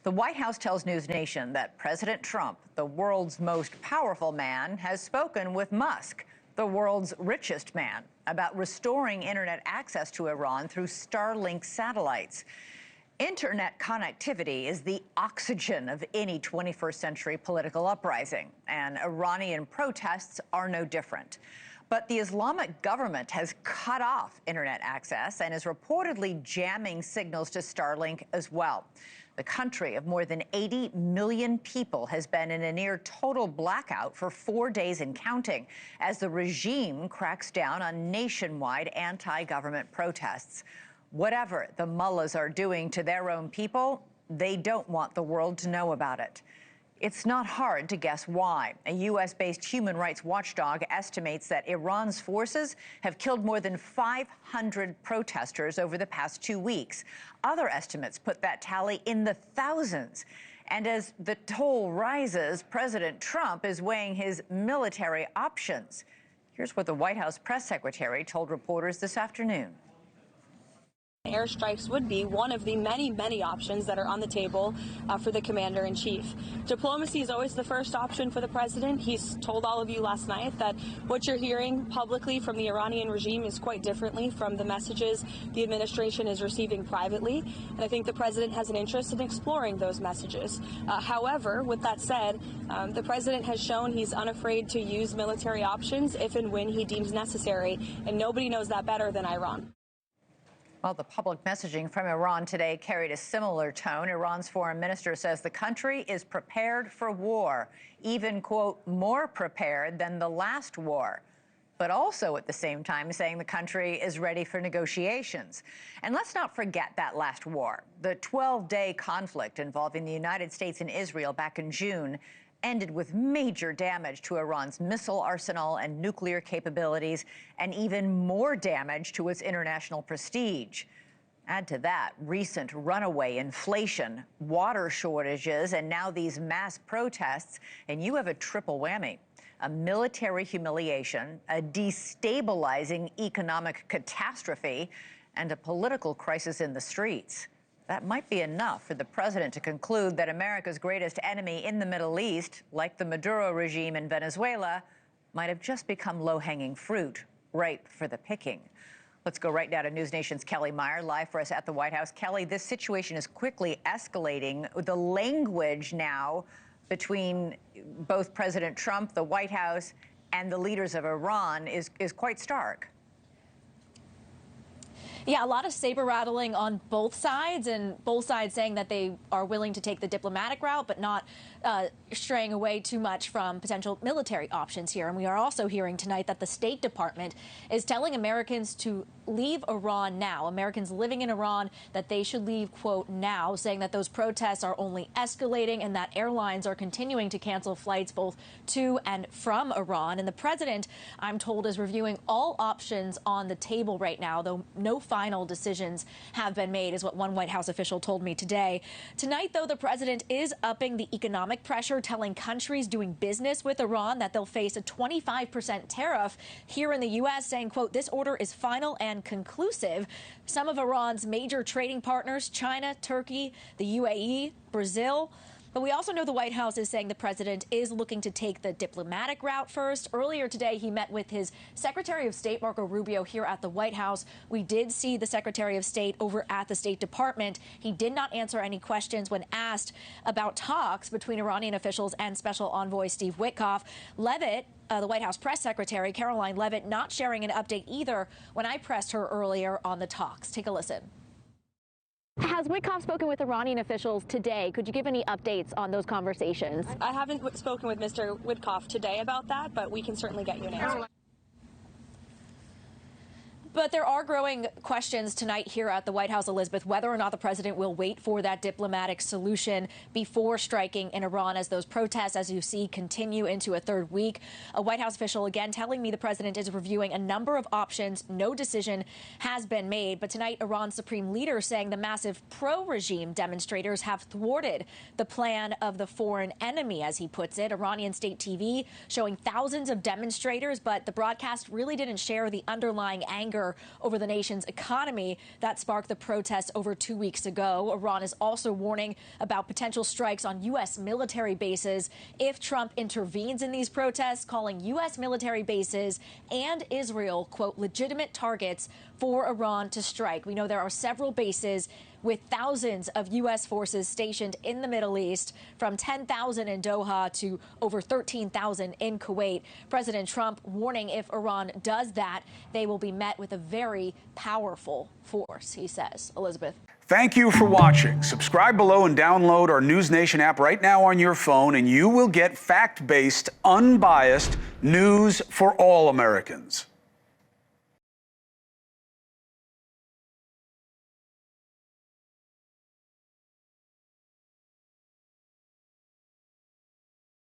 The White House tells NewsNation that President Trump, the world's most powerful man, has spoken with Musk, the world's richest man, about restoring internet access to Iran through Starlink satellites. Internet connectivity is the oxygen of any 21st century political uprising, and Iranian protests are no different. But the Islamic government has cut off internet access and is reportedly jamming signals to Starlink as well. The country of more than 80 million people has been in a near total blackout for 4 days and counting as the regime cracks down on nationwide anti-government protests. Whatever the mullahs are doing to their own people, they don't want the world to know about it. It's not hard to guess why. A U.S.-based human rights watchdog estimates that Iran's forces have killed more than 500 protesters over the past 2 weeks. Other estimates put that tally in the thousands. And as the toll rises, President Trump is weighing his military options. Here's what the White House press secretary told reporters this afternoon. Airstrikes would be one of the many options that are on the table for the commander-in-chief. Diplomacy is always the first option for the president. He's told all of you last night that what you're hearing publicly from the Iranian regime is quite differently from the messages the administration is receiving privately. And I think the president has an interest in exploring those messages. However, with that said, the president has shown he's unafraid to use military options if and when he deems necessary, and nobody knows that better than Iran. Well, the public messaging from Iran today carried a similar tone. Iran's foreign minister says the country is prepared for war, even, quote, more prepared than the last war, but also at the same time saying the country is ready for negotiations. And let's not forget that last war. The 12-day conflict involving the United States and Israel back in June ended with major damage to Iran's missile arsenal and nuclear capabilities, and even more damage to its international prestige. Add to that recent runaway inflation, water shortages, and now these mass protests, and you have a triple whammy: a military humiliation, a destabilizing economic catastrophe, and a political crisis in the streets. That might be enough for the president to conclude that America's greatest enemy in the Middle East, like the Maduro regime in Venezuela, might have just become low-hanging fruit, ripe for the picking. Let's go right now to NewsNation's Kellie Meyer, live for us at the White House. Kellie, this situation is quickly escalating. The language now between both President Trump, the White House, and the leaders of Iran is quite stark. Yeah, a lot of saber rattling on both sides, and both sides saying that they are willing to take the diplomatic route, but not straying away too much from potential military options here. And we are also hearing tonight that the State Department is telling Americans to leave Iran now. Americans living in Iran, that they should leave, quote, now, saying that those protests are only escalating and that airlines are continuing to cancel flights both to and from Iran. And the president, I'm told, is reviewing all options on the table right now, though no final decisions have been made, is what one White House official told me today. Tonight, though, the president is upping the economic pressure, telling countries doing business with Iran that they'll face a 25% tariff here in the U.S., saying, quote, this order is final and conclusive. Some of Iran's major trading partners, China, Turkey, the UAE, Brazil. But we also know the White House is saying the president is looking to take the diplomatic route first. Earlier today, he met with his Secretary of State, Marco Rubio, here at the White House. We did see the Secretary of State over at the State Department. He did not answer any questions when asked about talks between Iranian officials and Special Envoy Steve Witkoff. Leavitt, the White House press secretary, Caroline Leavitt, not sharing an update either when I pressed her earlier on the talks. Take a listen. Has Witkoff spoken with Iranian officials today? Could you give any updates on those conversations? I haven't spoken with Mr. Witkoff today about that, but we can certainly get you an answer. But there are growing questions tonight here at the White House, Elizabeth, whether or not the president will wait for that diplomatic solution before striking in Iran as those protests, as you see, continue into a third week. A White House official, again, telling me the president is reviewing a number of options. No decision has been made. But tonight, Iran's supreme leader saying the massive pro-regime demonstrators have thwarted the plan of the foreign enemy, as he puts it. Iranian state TV showing thousands of demonstrators, but the broadcast really didn't share the underlying anger fear over the nation's economy that sparked the protests over 2 weeks ago. Iran is also warning about potential strikes on U.S. military bases if Trump intervenes in these protests, calling U.S. military bases and Israel, quote, legitimate targets for Iran to strike. We know there are several bases with thousands of U.S. forces stationed in the Middle East, from 10,000 in Doha to over 13,000 in Kuwait. President Trump warning if Iran does that, they will be met with a very powerful force, he says. Elizabeth. Thank you for watching. Subscribe below and download our NewsNation app right now on your phone, and you will get fact-based, unbiased news for all Americans.